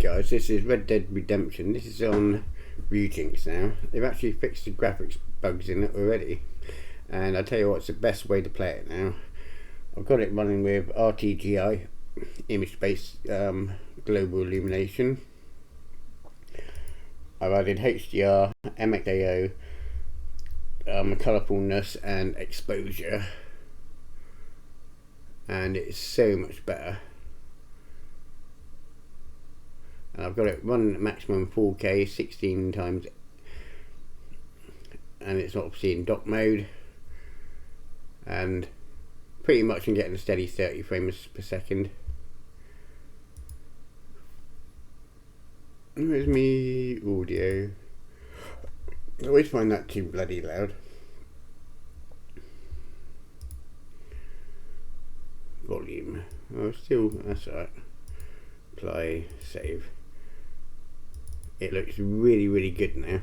guys, this is Red Dead Redemption. This is on Ryujinx now. They've actually fixed the graphics bugs in it already, and I tell you what, it's the best way to play it now. I've got it running with Rtgi, image-based global illumination. I've added HDR, Mxao, colourfulness and exposure, and it's so much better. And I've got it run at maximum 4K 16 times, and it's obviously in dock mode, and pretty much I'm getting a steady 30 frames per second. Where's me audio? I always find that too bloody loud. Volume. Oh, still, that's alright. Apply, save. It looks really, really good now.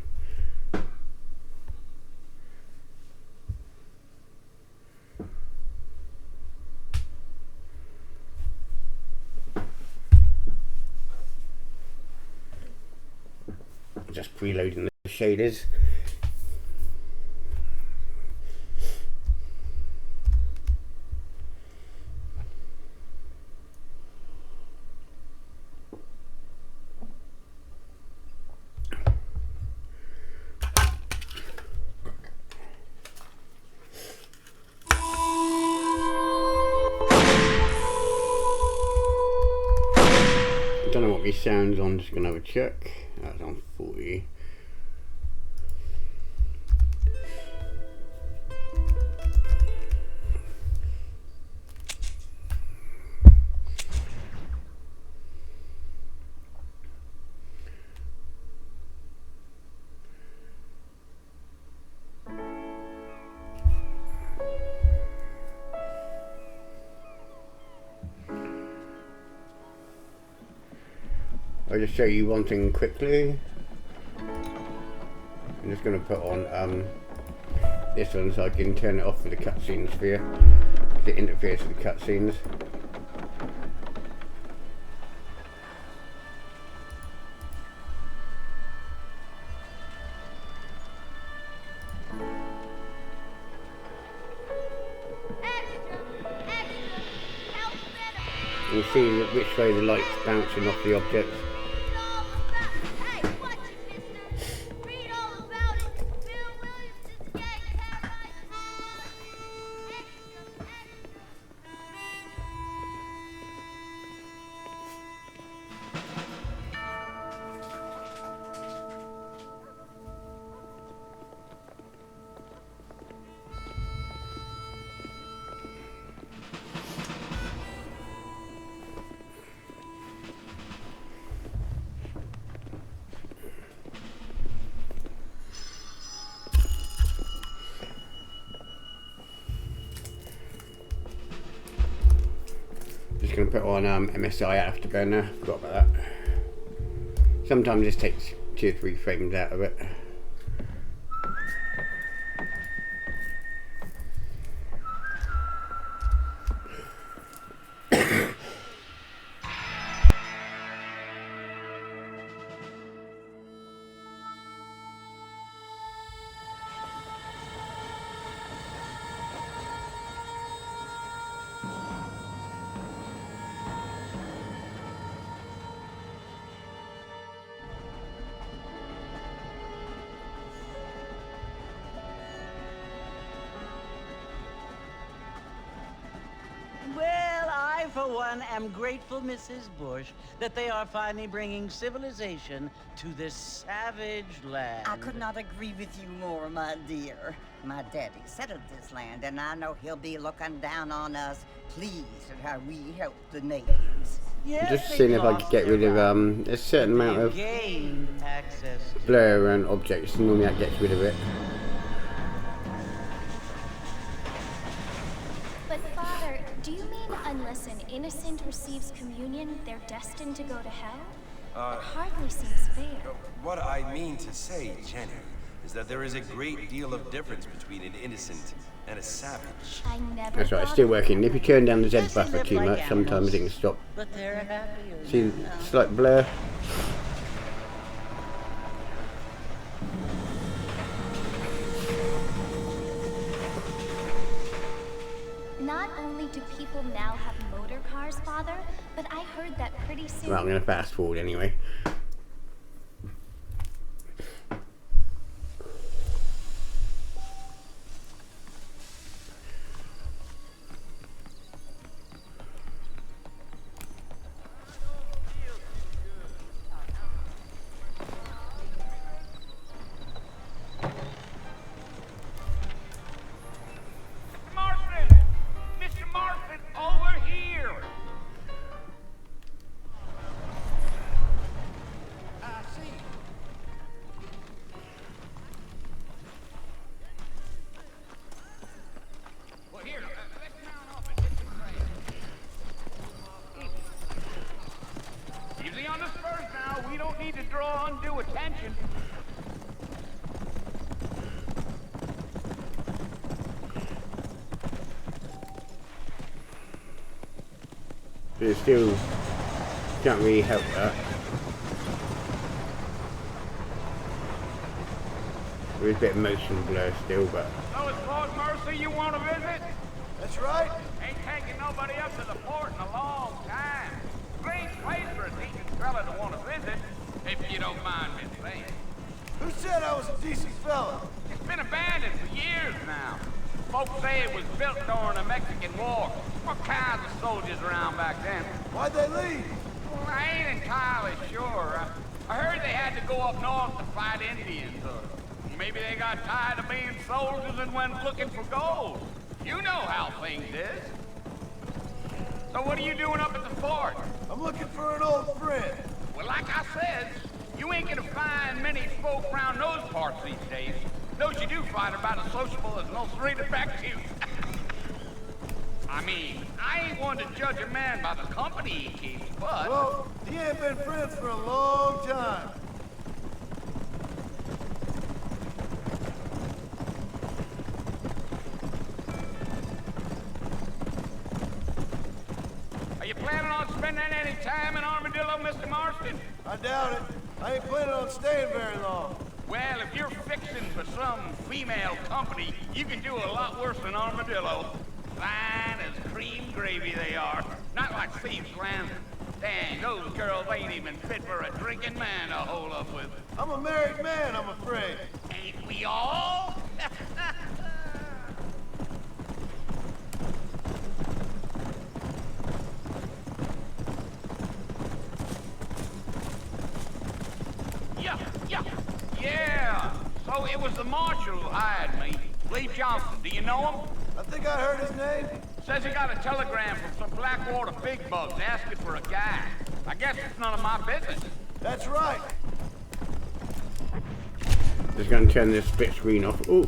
Just preloading the shaders. I don't know what these sounds on, just gonna have a check. That's on 40. I'll just show you one thing quickly. I'm just going to put on this one so I can turn it off for the cutscenes for you, because it interferes with the cutscenes. You see which way the light's bouncing off the objects. Just going to put on MSI Afterburner, forgot about that. Sometimes this takes 2 or 3 frames out of it. For one, am grateful, Mrs. Bush, that they are finally bringing civilization to this savage land. I could not agree with you more, my dear. My daddy settled this land, and I know he'll be looking down on us, pleased at how we help the natives. Yes, just seeing if I could get rid of a certain amount of blur around objects. Normally that gets rid of it. Do you mean unless an innocent receives communion, they're destined to go to hell? It hardly seems fair. What I mean to say, Jenny, is that there is a great deal of difference between an innocent and a savage. I never. That's right, it's still working. If you turn down the Z buffer too much, sometimes it can stop. But they're happy. See, slight blur. do people now have motor cars, Father? But I heard that pretty soon... Well, I'm going to fast forward anyway. But it still can't really help that. There's a bit of motion blur still, but... So it's Port Mercy you want to visit? That's right. Ain't taking nobody up to the port in a long time. Great place for a decent fella to want to visit, if you don't mind me saying. Who said I was a decent fella? It's been abandoned for years now. Folks say it was built during the Mexican War. What kinds of soldiers around back then? Why'd they leave? Well, I ain't entirely sure. I heard they had to go up north to fight Indians. Maybe they got tired of being soldiers and went looking for gold. You know how things is. So what are you doing up at the fort? I'm looking for an old friend. Well, like I said, you ain't gonna find many folk around those parts these days. Those you do find are about as sociable as no straight back to you. I mean, I ain't one to judge a man by the company he keeps, but... Well, he ain't been friends for a long time. Are you planning on spending any time in Armadillo, Mr. Marston? I doubt it. I ain't planning on staying very long. Well, if you're fixing for some female company, you can do a lot worse than Armadillo. Fine as cream gravy they are. Not like Steve's Glen. Dang, those girls ain't even fit for a drinking man to hold up with. I'm a married man, I'm afraid. Ain't we all? Yeah. So it was the marshal who hired me. Lee Johnson. Do you know him? I think I heard his name. Says he got a telegram from some Blackwater big bugs asking for a guy. I guess it's none of my business. That's right. Just going to turn this split screen off. Ooh.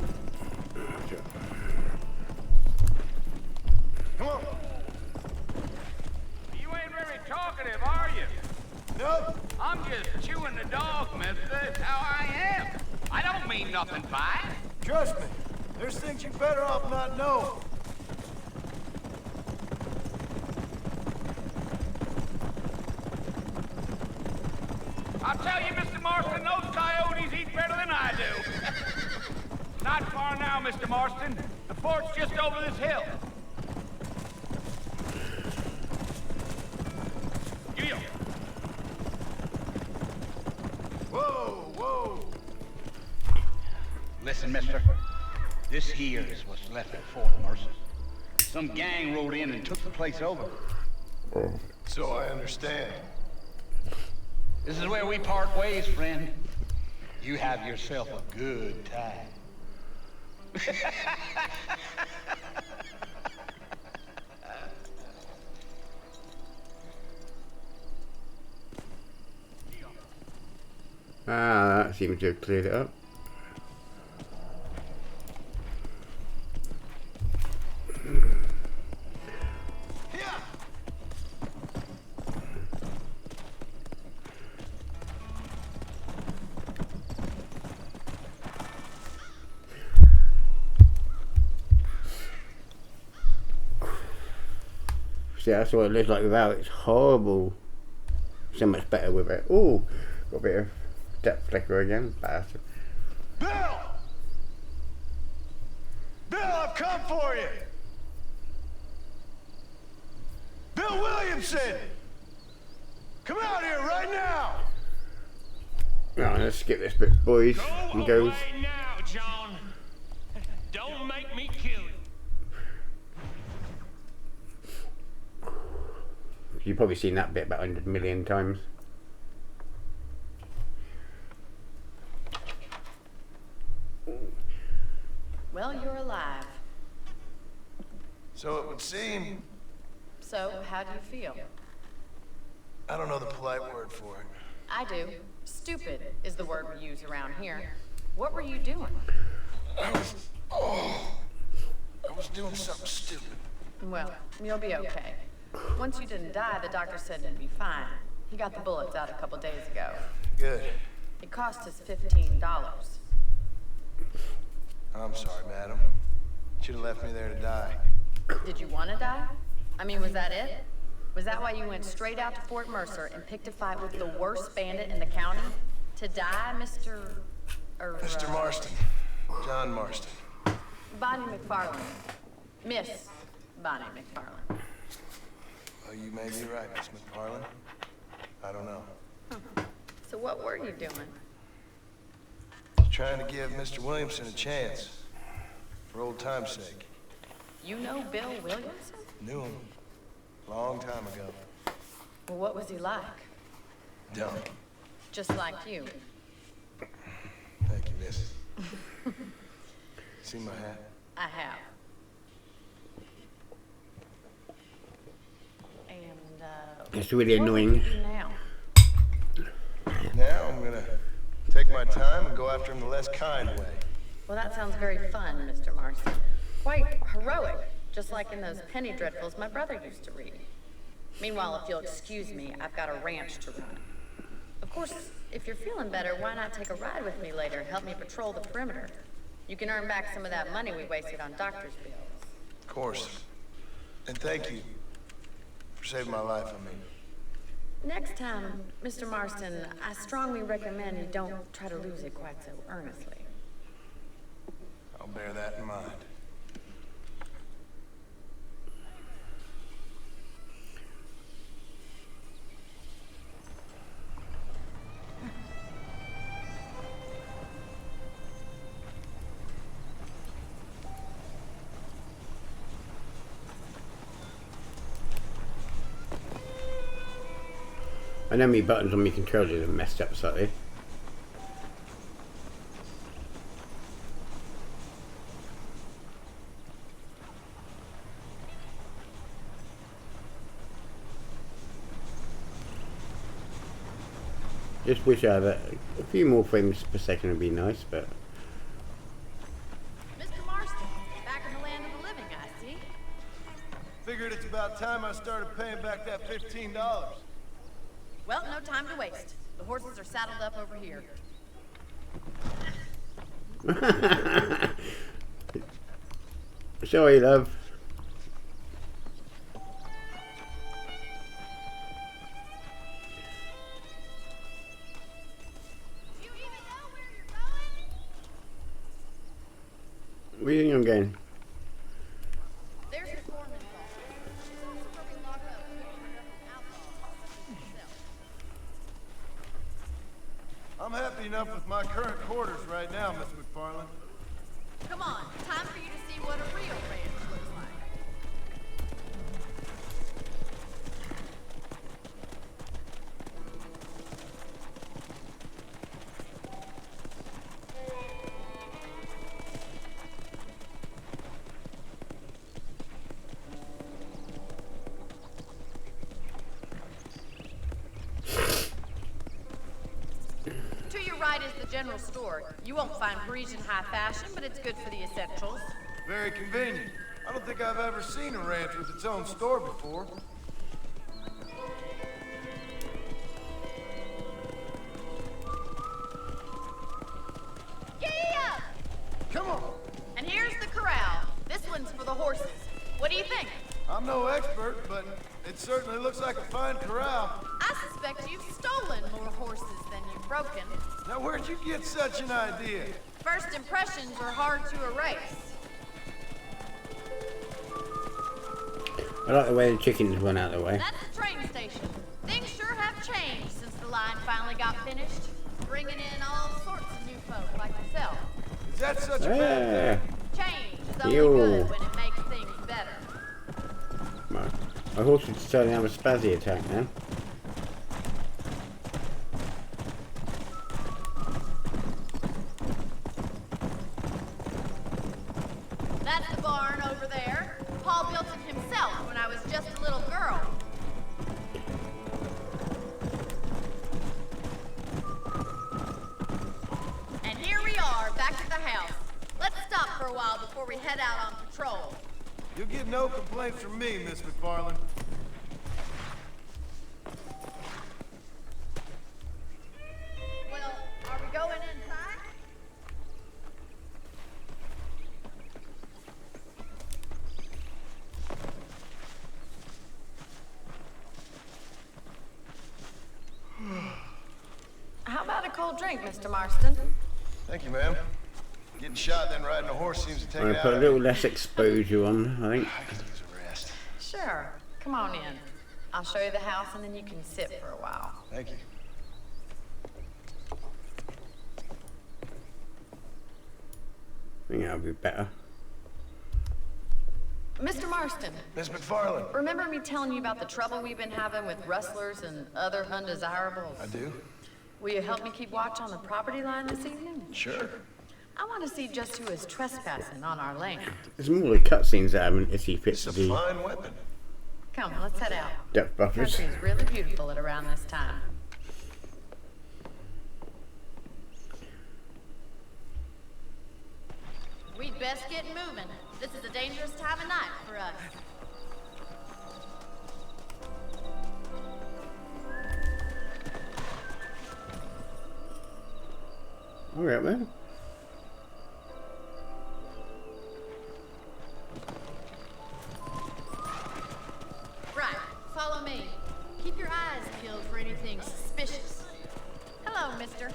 Come on. You ain't very talkative, are you? Nope. I'm just chewing the dog, mister. That's how I am. I don't mean nothing by it. Trust me. There's things you better off not knowing. I'll tell you, Mr. Marston, those coyotes eat better than I do. Not far now, Mr. Marston. The fort's just over this hill. Giddy up. Whoa, whoa. Listen, mister. This here is what's left of Fort Mercy. Some gang rode in and took the place over. So I understand. This is where we part ways, friend. You have yourself a good time. Ah, that seems to have cleared it up. See, that's what it looks like without. It's horrible. So much better with it. Ooh, got a bit of depth flicker again. Bastard. Bill! Bill, I've come for you! Bill Williamson! Come out here right now! Right, let's skip this bit, boys and girls. Away now, John. Don't make me kill you. You've probably seen that bit about 100 million times. Well, you're alive. So it would seem... So, how do you feel? I don't know the polite word for it. I do. Stupid is the word we use around here. What were you doing? I was doing something stupid. Well, you'll be okay. Once you didn't die, the doctor said you'd be fine. He got the bullets out a couple days ago. Good. It cost us $15. I'm sorry, madam. Should have left me there to die. Did you want to die? I mean, was that it? Was that why you went straight out to Fort Mercer and picked a fight with the worst bandit in the county? To die, Mr. Mr. Marston. John Marston. Bonnie McFarland. Miss Bonnie McFarland. Oh, you may be right, Miss McFarland. I don't know. So what were you doing? Trying to give Mr. Williamson a chance. For old time's sake. You know Bill Williamson? Knew him. Long time ago. Well, what was he like? Dumb. Just like you. Thank you, miss. See my hat? I have. And, It's really what annoying. will you do now? Now I'm gonna take my time and go after him the less kind way. Well, that sounds very fun, Mr. Marston. Quite heroic, just like in those penny dreadfuls my brother used to read. Meanwhile, if you'll excuse me, I've got a ranch to run. Of course, if you're feeling better, why not take a ride with me later and help me patrol the perimeter? You can earn back some of that money we wasted on doctor's bills. Of course. And thank you for saving my life, I mean. Next time, Mr. Marston, I strongly recommend you don't try to lose it quite so earnestly. I'll bear that in mind. I know my buttons on my controller are messed up slightly. Just wish I had a few more frames per second would be nice, but... Mr. Marston, back in the land of the living, I see. Figured it's about time I started paying back that $15. Well, no time to waste. The horses are saddled up over here. Sorry, love. Do you even know where you're going? Where do you think I'm going? There's the foreman's office. She's also where we lock up outlaws. I'm happy enough with my current quarters right now, Miss McFarland. Come on, time for you to see what a real ranch looks like. To your right is the general store. You won't find Parisian high fashion, but it's good for the essentials. Very convenient. I don't think I've ever seen a ranch with its own store before. Yeah! Come on. And here's the corral. This one's for the horses. What do you think? I'm no expert, but it certainly looks like a fine corral. I suspect you've stolen more horses than you've broken. Now, where'd you get such an idea? First impressions are hard to erase. I like the way the chickens run out of the way. That's the train station. Things sure have changed since the line finally got finished, bringing in all sorts of new folk like yourself. Is that such a bad thing? Change is only good when it makes things better. My horse is starting to have a spazzy attack now. That's the barn over there. Paul built it himself when I was just a little girl. And here we are, back at the house. Let's stop for a while before we head out on patrol. You'll get no complaints from me, Miss McFarland. Well, are we going inside? How about a cold drink, Mr. Marston? Thank you, ma'am. Getting shot then riding a horse seems to take I'm it going to out put a of little me. less exposure on, I think. I could use a rest. Sure. Come on in. I'll show you the house and then you can sit for a while. Thank you. I think that'll be better. Mr. Marston, Miss McFarland. remember me telling you about the trouble we've been having with rustlers and other undesirables? I do? Will you help me keep watch on the property line this evening? Sure. I want to see just who is trespassing on our land. There's more of the cutscenes that haven't if he fits It's a the fine weapon. Come on, let's head out. depth buffers. Country's really beautiful at around this time. We'd best get moving. This is a dangerous time of night for us. Alright, man. Right, follow me. Keep your eyes peeled for anything suspicious. Hello, mister.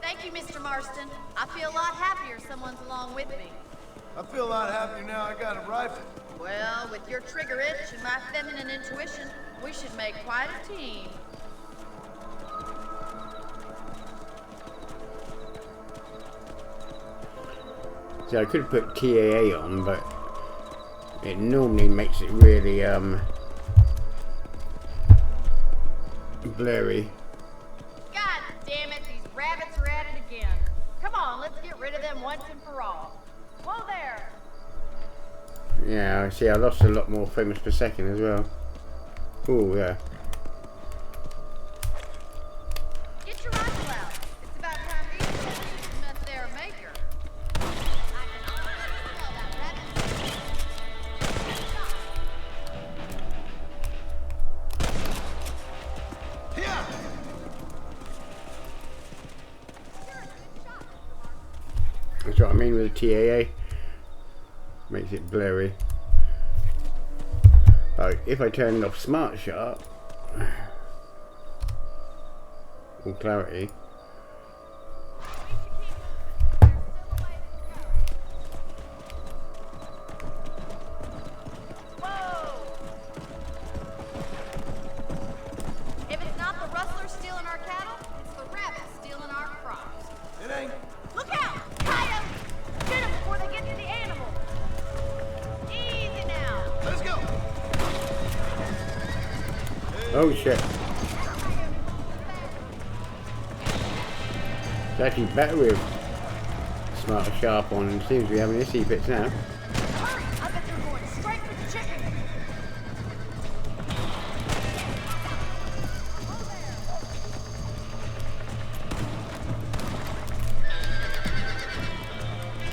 Thank you, Mr. Marston. I feel a lot happier someone's along with me. I feel a lot happier now I got a rifle. Well, with your trigger itch and my feminine intuition, we should make quite a team. So I could put TAA on, but it normally makes it really blurry. God damn it, these rabbits are at it again. Come on, let's get rid of them once and for all. Whoa there! Yeah, I see I lost a lot more frames per second as well. Oh yeah. Get your rifle out. It's about time these things met their maker. I can already smell that rabbit. Yeah. That's what I mean with the TAA. Makes it blurry. Like if I turned off Smart Sharp or clarity. If it's not the rustler stealing our cattle, it's the rabbit stealing our crops. It ain't. Look out! Coyote! Get them before they get to the animal! Easy now! Let's go. Oh shit. It's actually better with Smart Sharp on, and seems to be having issue bits now. Hurry! I bet they're going straight for the chicken!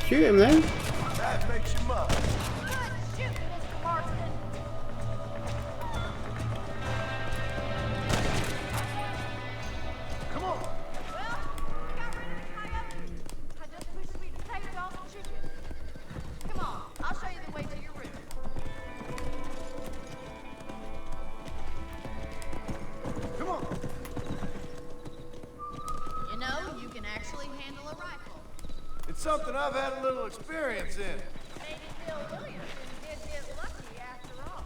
Shoot him then. That makes you mine. Good shooting, Mr. Marston! Come on. Well, we got rid of the coyote. I just wish we'd saved all the chicken. Come on, I'll show you the way to your room. Come on. You know, you can actually handle a rifle. It's something something I've had a little experience in. Maybe Bill Williamson did get lucky after all.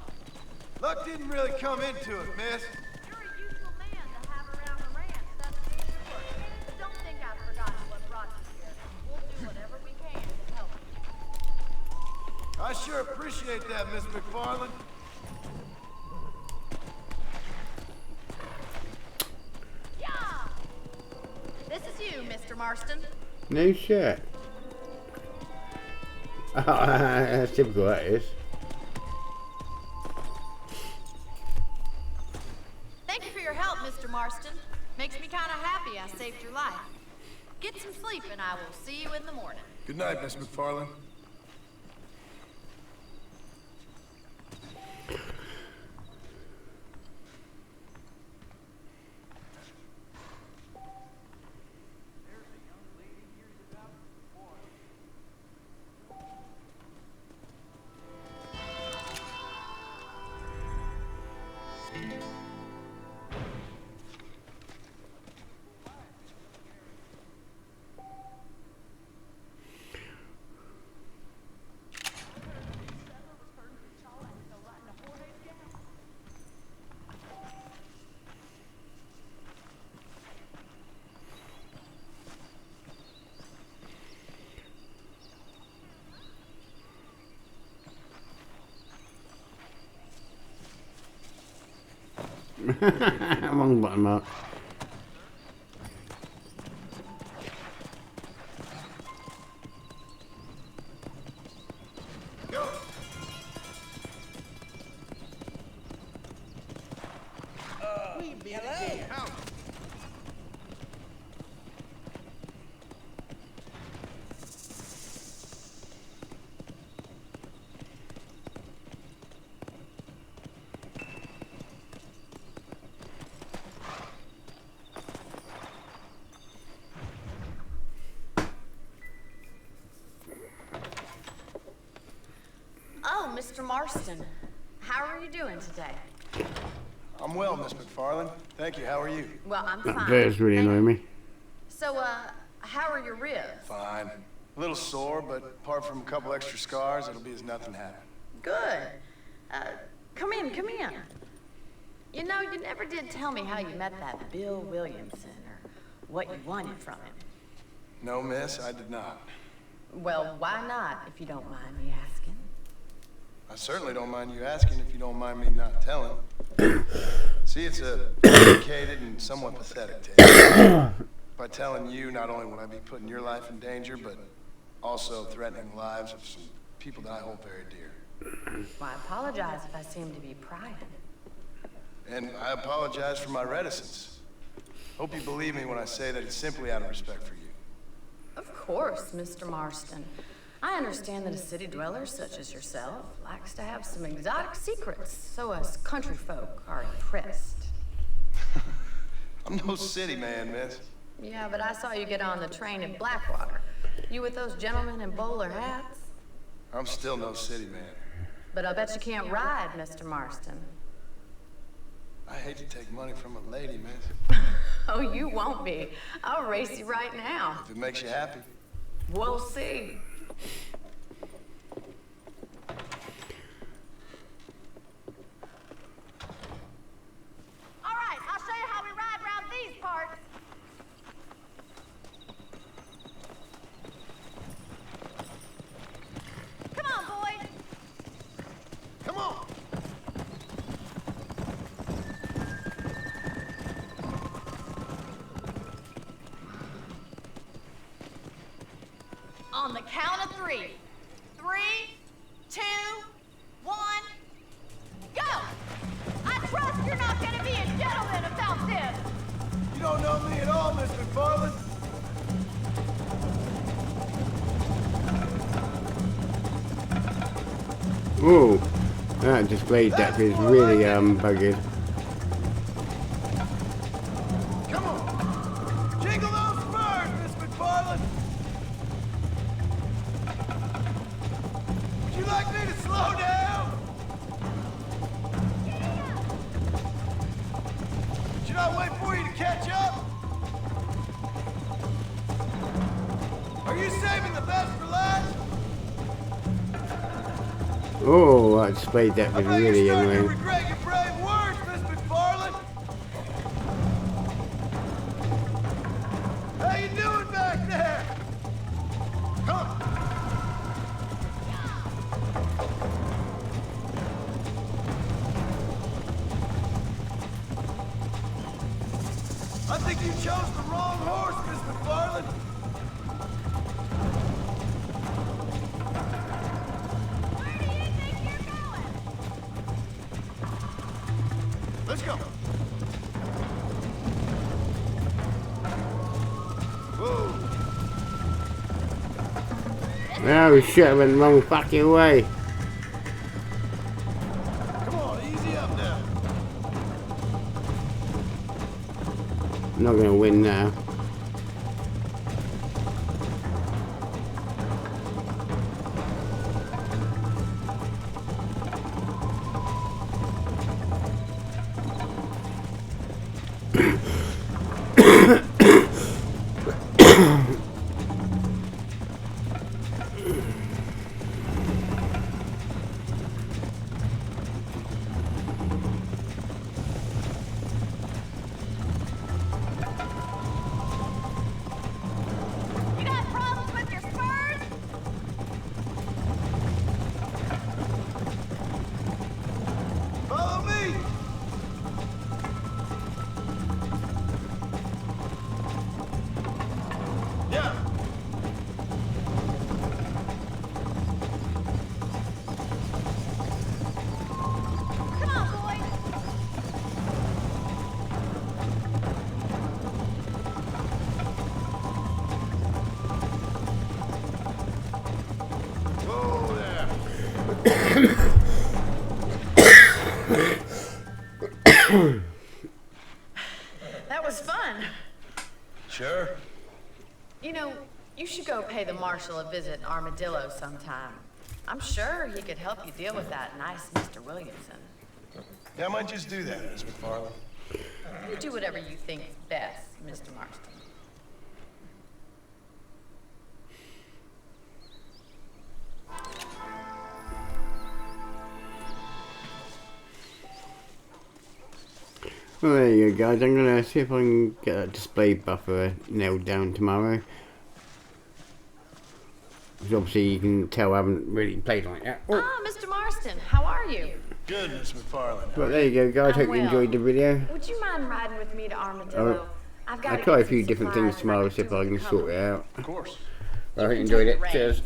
Luck didn't really come into it, miss. You're a useful man to have around the ranch, that's for sure. But don't think I've forgotten what brought you here. We'll do whatever we can to help you. I sure appreciate that, Miss McFarland. Yeah! This is you, Mr. Marston. No shit. Oh, that's typical, that is. Thank you for your help, Mr. Marston. Makes me kind of happy I saved your life. Get some sleep and I will see you in the morning. Good night, Miss McFarland. Wrong button, Mark. Oh, Mr. Marston. How are you doing today? I'm well, Miss McFarland. Thank you. How are you? Well, I'm That fine. bear's really annoying me. So, how are your ribs? Fine. A little sore, but apart from a couple extra scars, it'll be as nothing happened. Good. Come in, come in. You know, you never did tell me how you met that Bill Williamson or what you wanted from him. No, miss, I did not. Well, why not, if you don't mind me asking? I certainly don't mind you asking if you don't mind me not telling. See, it's a complicated and somewhat pathetic tale. By telling you, not only would I be putting your life in danger, but also threatening the lives of some people that I hold very dear. Well, I apologize if I seem to be prying. And I apologize for my reticence. Hope you believe me when I say that it's simply out of respect for you. Of course, Mr. Marston. I understand that a city dweller such as yourself likes to have some exotic secrets, so us country folk are impressed. I'm no city man, miss. Yeah, but I saw you get on the train in Blackwater. You with those gentlemen in bowler hats? I'm still no city man. But I bet you can't ride, Mr. Marston. I hate to take money from a lady, miss. Oh, you won't be. I'll race you right now. If it makes you happy. We'll see. All right, I'll show you how we ride around these parts. Come on, boys. Come on! On the count of 3. 3, 2, 1, go! I trust you're not gonna be a gentleman about this. You don't know me at all, Miss McFarland. Ooh, that display depth is really buggered. Come on! Jingle those spurs, Miss McFarland! Would you like me to slow down? Should I wait for you to catch up? Are you saving the best Oh, that displayed that was really annoying. Regret your brave words, Miss McFarland. How you doing back there? Come on. I think you chose the wrong horse, Miss McFarland. Where do you think you're going? Let's go. Whoa. Oh shit, I went the wrong fucking way. Come on, easy up now. I'm not gonna win now. You got problems with your spurs? Follow me. Yeah. Come on, boy. Whoa there. That was fun. Sure. You know, you should go pay the marshal a visit in Armadillo sometime. I'm sure he could help you deal with that nice Mr. Williamson. Yeah, I might just do that, Miss McFarland. You do whatever you think is best, Mr. Marston. Well, there you go, guys. I'm gonna see if I can get a display buffer nailed down tomorrow. Because obviously you can tell I haven't really played like that. Oh. Ah, Mr. Marston, how are you? Good, Miss McFarland. But there you go, guys. Hope you enjoyed the video. Would you mind riding with me to Armadillo? I've got I'll try a few different things tomorrow, see if I can sort it out. Of course. I hope you enjoyed it. Cheers.